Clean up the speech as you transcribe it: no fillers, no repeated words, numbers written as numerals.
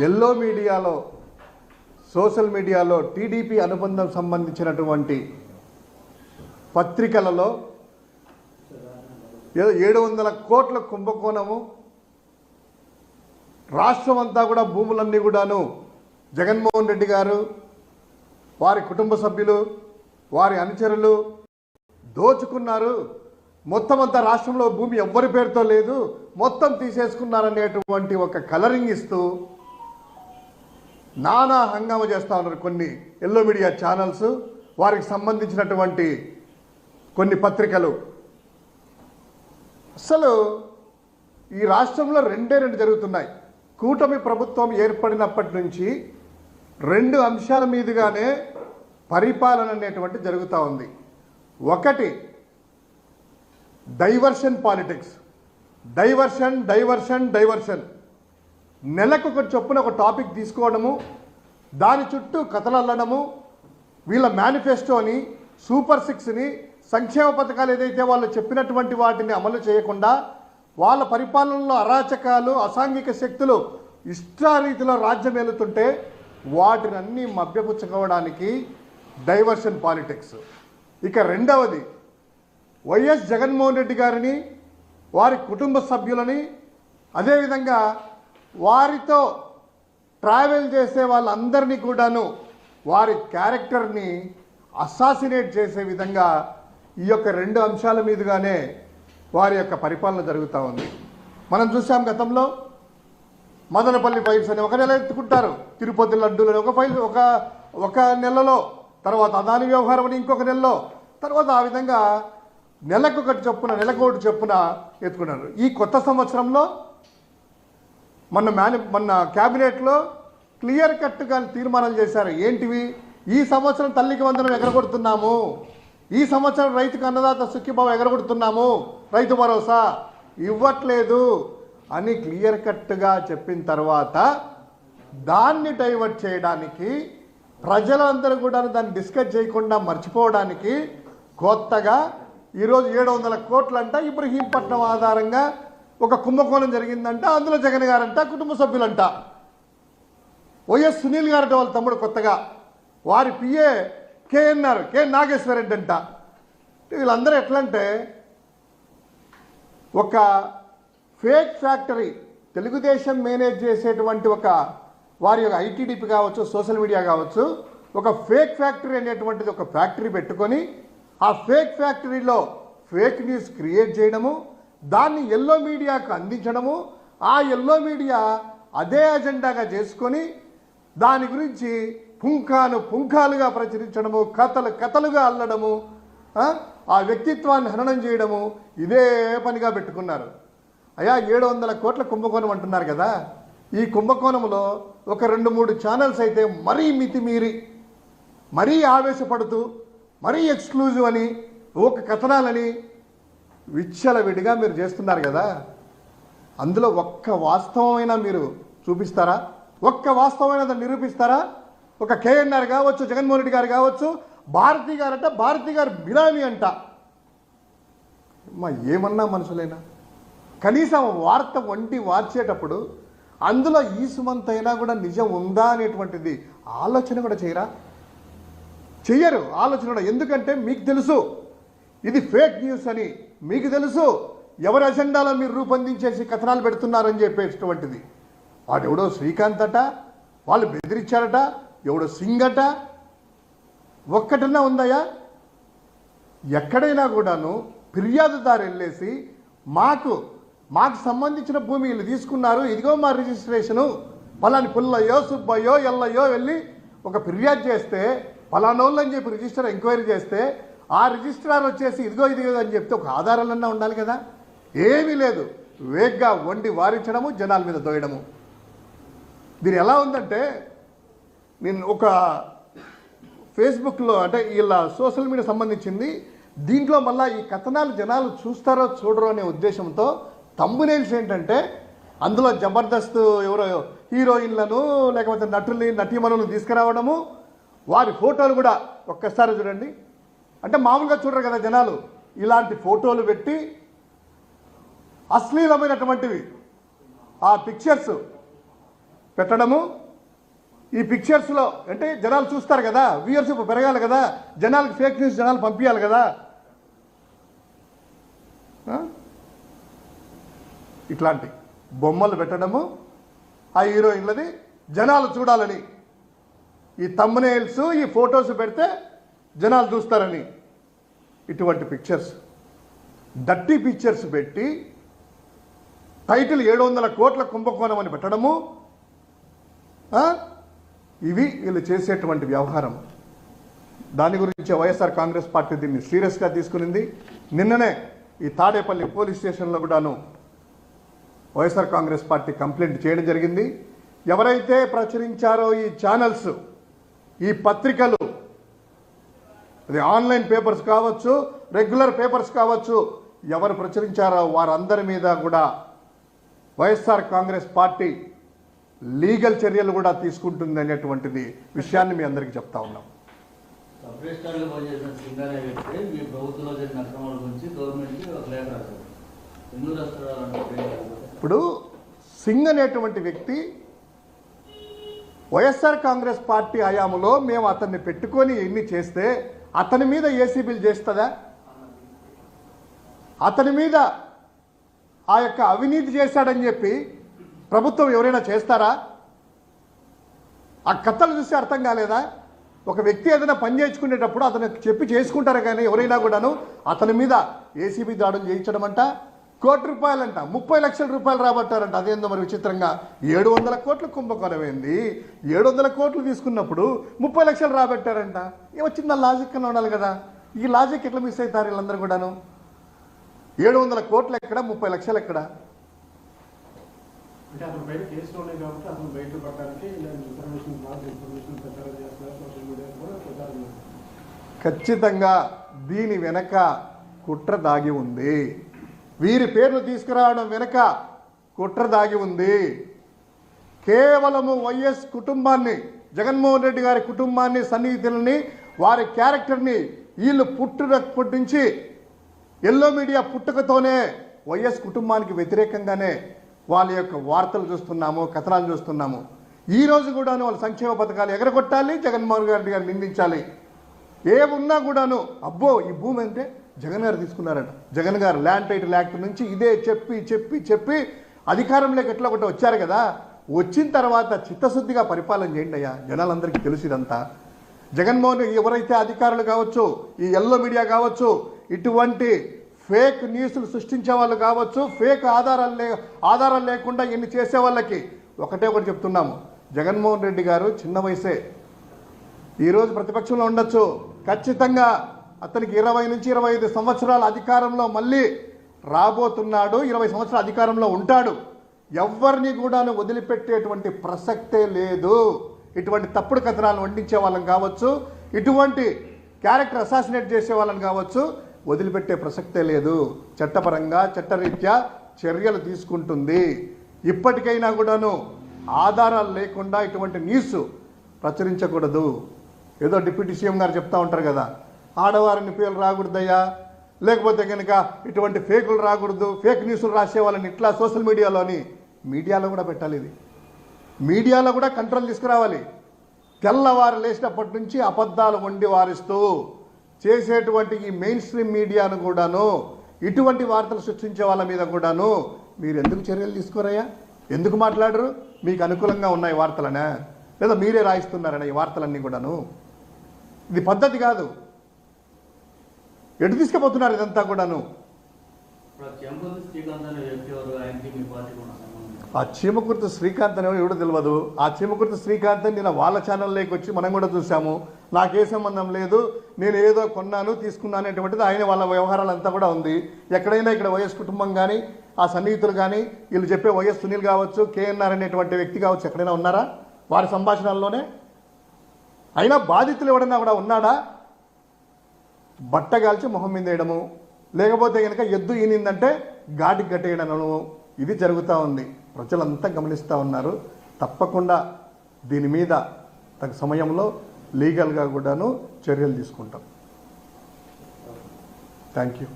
Yellow మీడియాలో social మీడియాలో TDP అనుబంధం సంబంధించినటువంటి పత్రికలలో 700 కోట్ల కుంభకోణము, రాష్ట్రం అంతా కూడా భూములన్నీ కూడాను జగన్మోహన్ రెడ్డి గారు, వారి కుటుంబ సభ్యులు, వారి అనుచరులు దోచుకున్నారు, మొత్తం అంతా రాష్ట్రంలో భూమి ఎవ్వరి పేరుతో లేదు, మొత్తం తీసేసుకున్నారనేటువంటి ఒక కలరింగ్ ఇస్తూ నానా హంగామా చేస్తూ ఉన్నారు కొన్ని ఎల్లో మీడియా ఛానల్స్, వారికి సంబంధించినటువంటి కొన్ని పత్రికలు. అసలు ఈ రాష్ట్రంలో రెండే జరుగుతున్నాయి. కూటమి ప్రభుత్వం ఏర్పడినప్పటి నుంచి 2 అంశాల మీదుగానే పరిపాలన అనేటువంటి జరుగుతూ ఉంది. ఒకటి డైవర్షన్ పాలిటిక్స్, డైవర్షన్. నెలకు ఒక చొప్పున ఒక టాపిక్ తీసుకోవడము, దాని చుట్టూ కథలు అల్లడము, వీళ్ళ మేనిఫెస్టోని, సూపర్ 6ని, సంక్షేమ పథకాలు ఏదైతే వాళ్ళు చెప్పినటువంటి వాటిని అమలు చేయకుండా వాళ్ళ పరిపాలనలో అరాచకాలు, అసాంఘిక శక్తులు ఇష్టారీతిలో రాజ్యం ఏలుతుంటే వాటిని అన్నీ మభ్యపుచ్చుకోవడానికి డైవర్షన్ పాలిటిక్స్. ఇక రెండవది వైఎస్ జగన్మోహన్ రెడ్డి గారిని, వారి కుటుంబ సభ్యులని, అదేవిధంగా వారితో ట్రావెల్ చేసే వాళ్ళందరినీ కూడాను వారి క్యారెక్టర్ని అసాసినేట్ చేసే విధంగా ఈ యొక్క 2 అంశాల మీదుగానే వారి యొక్క పరిపాలన జరుగుతూ ఉంది. మనం చూసాం గతంలో మదనపల్లి ఫైల్స్ అని 1 నెల ఎత్తుకుంటారు, తిరుపతి లడ్డూలని ఒక ఫైల్ ఒక నెలలో, తర్వాత అదాని వ్యవహారం అని ఇంకొక నెలలో, తర్వాత ఆ విధంగా నెలకొకటి చొప్పున ఎత్తుకున్నారు. ఈ కొత్త సంవత్సరంలో మొన్న క్యాబినెట్లో క్లియర్ కట్గా తీర్మానాలు చేశారు. ఏంటివి? ఈ సంవత్సరం తల్లికి వందనం ఎగరగొడుతున్నాము, ఈ సంవత్సరం రైతుకు అన్నదాత సుఖీభావం ఎగరగొడుతున్నాము, రైతు భరోసా ఇవ్వట్లేదు అని క్లియర్ కట్గా చెప్పిన తర్వాత దాన్ని డైవర్ట్ చేయడానికి, ప్రజలందరూ కూడా దాన్ని డిస్కస్ చేయకుండా మర్చిపోవడానికి కొత్తగా ఈరోజు 700 కోట్లంట ఇబ్రహీంపట్నం ఆధారంగా ఒక కుంభకోణం జరిగిందంట, అందులో జగన్ గారంట, కుటుంబ సభ్యులంట, వైఎస్ సునీల్ గారంట వాళ్ళ తమ్ముడు కొత్తగా, వారి పిఏ కె నాగేశ్వర రెడ్డి అంట. వీళ్ళందరూ ఎట్లంటే ఒక ఫేక్ ఫ్యాక్టరీ, తెలుగుదేశం మేనేజ్ చేసేటువంటి ఒక వారి యొక్క ఐటీడీపీ కావచ్చు, సోషల్ మీడియా కావచ్చు, ఒక ఫేక్ ఫ్యాక్టరీ అనేటువంటిది ఒక ఫ్యాక్టరీ పెట్టుకొని ఆ ఫేక్ ఫ్యాక్టరీలో ఫేక్ న్యూస్ క్రియేట్ చేయడము, దాన్ని ఎల్లో మీడియాకు అందించడము, ఆ ఎల్లో మీడియా అదే అజెండాగా చేసుకొని దాని గురించి పుంఖాలుగా ప్రచురించడము, కథలుగా అల్లడము, ఆ వ్యక్తిత్వాన్ని హననం చేయడము, ఇదే పనిగా పెట్టుకున్నారు. అయ్యా 700 కోట్ల కుంభకోణం అంటున్నారు కదా, ఈ కుంభకోణంలో ఒక 2-3 ఛానల్స్ అయితే మరీ మితిమీరి, మరీ ఆవేశపడుతూ, మరీ ఎక్స్క్లూజివ్ అని, ఒక కథనాలని విచ్చలవిడిగా మీరు చేస్తున్నారు కదా. అందులో ఒక్క వాస్తవమైనా మీరు చూపిస్తారా? ఒక్క వాస్తవమైన దాన్ని నిరూపిస్తారా? ఒక కేఎన్ఆర్ కావచ్చు, జగన్మోహన్ రెడ్డి గారు కావచ్చు, భారతి గారంట, భారతి గారు బినామీ అంట. ఏమన్నా మనుషులైనా కనీసం వార్త వార్చేటప్పుడు అందులో ఈ సుమంతైనా కూడా నిజం ఉందా అనేటువంటిది ఆలోచన కూడా చెయ్యరు ఆలోచన కూడా. ఎందుకంటే మీకు తెలుసు ఇది ఫేక్ న్యూస్ అని, మీకు తెలుసు ఎవరి అజెండాలో మీరు రూపొందించేసి కథనాలు పెడుతున్నారని చెప్పేటువంటిది. వాడు ఎవడో శ్రీకాంత్ అట, వాళ్ళు బెదిరించారట, ఎవడో సింగ్ అట, ఒక్కటన్నా ఉందయ్యా? ఎక్కడైనా కూడాను ఫిర్యాదుదారు వెళ్ళేసి మాకు సంబంధించిన భూమి వీళ్ళు తీసుకున్నారు, ఇదిగో మా రిజిస్ట్రేషను, పలాని పుల్లయ్యో సుబ్బయ్యో ఎల్లయ్యో వెళ్ళి ఒక ఫిర్యాదు చేస్తే, పలానోళ్ళు అని చెప్పి రిజిస్టర్ ఎంక్వైరీ చేస్తే ఆ రిజిస్ట్రార్ వచ్చేసి ఇదిగో అని చెప్తే ఒక ఆధారాలన్నా ఉండాలి కదా. ఏమీ లేదు, వేగ్గా వండి వారించడము, జనాల మీద దోయడము. దీని ఎలా ఉందంటే, నేను ఒక ఫేస్బుక్లో అంటే వీళ్ళ సోషల్ మీడియా సంబంధించింది, దీంట్లో మళ్ళీ ఈ కథనాలు జనాలు చూస్తారో చూడరో అనే ఉద్దేశంతో థంబ్నెయిల్స్ ఏంటంటే అందులో జబర్దస్త్ ఎవరో హీరోయిన్లను లేకపోతే నటీమణులను తీసుకురావడము, వారి ఫోటోలు కూడా ఒక్కసారి చూడండి. అంటే మామూలుగా చూడరు కదా జనాలు, ఇలాంటి ఫోటోలు పెట్టి అశ్లీలమైనటువంటివి ఆ పిక్చర్స్ పెట్టడము, ఈ పిక్చర్స్లో అంటే జనాలు చూస్తారు కదా, వ్యూయర్షిప్ పెరగాలి కదా, జనాలకు ఫేక్ న్యూస్ జనాలు పంపించాలి కదా, ఇట్లాంటి బొమ్మలు పెట్టడము ఆ హీరోయిన్లది జనాలు చూడాలని, ఈ థంబ్నెయిల్స్ ఈ ఫొటోస్ పెడితే జనాలు చూస్తారని ఇటువంటి పిక్చర్స్, డర్టీ పిక్చర్స్ పెట్టి టైటిల్ 700 కోట్ల కుంభకోణం అని పెట్టడము, ఇవి వీళ్ళు చేసేటువంటి వ్యవహారం. దాని గురించి వైఎస్ఆర్ కాంగ్రెస్ పార్టీ దీన్ని సీరియస్గా తీసుకునింది. నిన్ననే ఈ తాడేపల్లి పోలీస్ స్టేషన్లో కూడాను వైఎస్ఆర్ కాంగ్రెస్ పార్టీ కంప్లైంట్ చేయడం జరిగింది. ఎవరైతే ప్రచురించారో ఈ ఛానల్స్, ఈ పత్రికలు, అది ఆన్లైన్ పేపర్స్ కావచ్చు, రెగ్యులర్ పేపర్స్ కావచ్చు, ఎవరు ప్రచురించారో వారందరి మీద కూడా వైఎస్ఆర్ కాంగ్రెస్ పార్టీ లీగల్ చర్యలు కూడా తీసుకుంటుంది అనేటువంటిది విషయాన్ని మీ అందరికీ చెప్తా ఉన్నాం. ఇప్పుడు సింగ్ అనేటువంటి వ్యక్తి వైఎస్ఆర్ కాంగ్రెస్ పార్టీ హయాంలో మేము అతన్ని పెట్టుకొని ఎన్ని చేస్తే అతని మీద ఏసీబీలు చేస్తుందా? అతని మీద ఆ యొక్క అవినీతి చేశాడని చెప్పి ప్రభుత్వం ఎవరైనా చేస్తారా? ఆ కథలు చూస్తే అర్థం కాలేదా? ఒక వ్యక్తి ఏదైనా పని చేయించుకునేటప్పుడు అతనికి చెప్పి చేసుకుంటారు, కానీ ఎవరైనా కూడాను అతని మీద ఏసీబీ దాడులు చేయించడం అంట, ₹1 కోటి అంట, 30 లక్షల రూపాయలు రాబట్టారంట. అదేందో మరి విచిత్రంగా 700 కోట్ల కుంభకోణం ఏంది? 700 కోట్లు తీసుకున్నప్పుడు 30 లక్షలు రాబట్టారంట. వచ్చిందా లాజిక్ అని ఉండాలి కదా. ఈ లాజిక్ ఎట్లా మిస్ అవుతారు వీళ్ళందరూ కూడాను? 700 కోట్లు ఎక్కడ, 30 లక్షలు ఎక్కడ? ఖచ్చితంగా దీని వెనక కుట్ర దాగి ఉంది. వీరి పేర్లు తీసుకురావడం వెనక కుట్ర దాగి ఉంది. కేవలము వైఎస్ కుటుంబాన్ని, జగన్మోహన్ రెడ్డి గారి కుటుంబాన్ని, సన్నిహితులని, వారి క్యారెక్టర్ని వీళ్ళు పుట్టినప్పటి నుంచి ఎల్లో మీడియా పుట్టుకతోనే వైఎస్ కుటుంబానికి వ్యతిరేకంగానే వాళ్ళ యొక్క వార్తలు చూస్తున్నాము, కథనాలు చూస్తున్నాము. ఈరోజు కూడాను వాళ్ళ సంక్షేమ పథకాలు ఎగరగొట్టాలి, జగన్మోహన్ రెడ్డి గారు నిందించాలి. ఏమున్నా కూడాను అబ్బో ఈ భూమి అంటే జగన్ గారు తీసుకున్నారట, జగన్ గారు ల్యాండ్ టైటిల్ యాక్ట్ నుంచి ఇదే చెప్పి చెప్పి చెప్పి అధికారంలోకి ఎట్లా ఒకటి వచ్చారు కదా. వచ్చిన తర్వాత చిత్తశుద్ధిగా పరిపాలన చేయండి అయ్యా, జనాలందరికీ తెలుసు ఇదంతా. జగన్మోహన్ ఎవరైతే అధికారులు కావచ్చు, ఈ ఎల్లో మీడియా కావచ్చు, ఇటువంటి ఫేక్ న్యూస్లు సృష్టించే వాళ్ళు కావచ్చు, ఫేక్ ఆధారాలు లేకుండా ఇన్ని చేసే వాళ్ళకి ఒకటే చెప్తున్నాము. జగన్మోహన్ రెడ్డి గారు చిన్న వయసే, ఈరోజు ప్రతిపక్షంలో ఉండొచ్చు, ఖచ్చితంగా అతనికి 20 నుంచి 25 సంవత్సరాల అధికారంలో మళ్ళీ రాబోతున్నాడు, 20 సంవత్సరాల అధికారంలో ఉంటాడు. ఎవరిని కూడాను వదిలిపెట్టేటువంటి ప్రసక్తే లేదు. ఇటువంటి తప్పుడు కథనాలు వండించే వాళ్ళని కావచ్చు, ఇటువంటి క్యారెక్టర్ అసాసినేట్ చేసే వాళ్ళని కావచ్చు, వదిలిపెట్టే ప్రసక్తే లేదు. చట్టపరంగా చట్టరీత్యా చర్యలు తీసుకుంటుంది. ఇప్పటికైనా కూడాను ఆధారాలు లేకుండా ఇటువంటి న్యూస్ ప్రచురించకూడదు. ఏదో డిప్యూటీ సీఎం గారు చెప్తా ఉంటారు కదా, ఆడవారిని పేర్లు రాకూడదయ్యా, లేకపోతే కనుక ఇటువంటి ఫేకులు రాకూడదు, ఫేక్ న్యూస్లు రాసే వాళ్ళని ఇట్లా సోషల్ మీడియాలో కూడా పెట్టాలి. ఇది మీడియాలో కూడా కంట్రోల్ తీసుకురావాలి. తెల్లవారు లేచినప్పటి నుంచి అబద్ధాలు వండి వారిస్తూ చేసేటువంటి ఈ మెయిన్ స్ట్రీమ్ మీడియాను కూడాను, ఇటువంటి వార్తలు సృష్టించే వాళ్ళ మీద కూడాను మీరు ఎందుకు చర్యలు తీసుకోరయ్యా? ఎందుకు మాట్లాడరు? మీకు అనుకూలంగా ఉన్నాయి వార్తలనే, లేదా మీరే రాయిస్తున్నారనే ఈ వార్తలన్నీ కూడాను? ఇది పద్ధతి కాదు. ఎటు తీసుకుపోతున్నారు ఇదంతా కూడాను? ఆ చీమకుర్తి శ్రీకాంత్ అనేవాడు ఎవడో తెలియదు. ఆ చీమకుర్తి శ్రీకాంత్ నిన్న వాళ్ళ ఛానల్లోకి వచ్చి మనం కూడా చూసాము, నాకే సంబంధం లేదు, నేను ఏదో కొన్నాను తీసుకున్నాను అనేటువంటిది ఆయన వాళ్ళ వ్యవహారాలంతా కూడా ఉంది. ఎక్కడైనా ఇక్కడ వైఎస్ కుటుంబం కానీ, ఆ సన్నిహితులు కానీ, వీళ్ళు చెప్పే వైఎస్ సునీల్ కావచ్చు, కేఎన్ఆర్ అనేటువంటి వ్యక్తి కావచ్చు, ఎక్కడైనా ఉన్నారా వారి సంభాషణల్లోనే? అయినా బాధితులు ఎవడన్నా కూడా ఉన్నాడా? బట్టగాల్చి మొహం మీద వేయడము, లేకపోతే కనుక ఎద్దు ఈనిందంటే ఘాటికి కట్టేయడము, ఇది జరుగుతూ ఉంది. ప్రజలంతా గమనిస్తూ ఉన్నారు. తప్పకుండా దీని మీద తగ్గ సమయంలో లీగల్గా కూడాను చర్యలు తీసుకుంటాం. Thank you.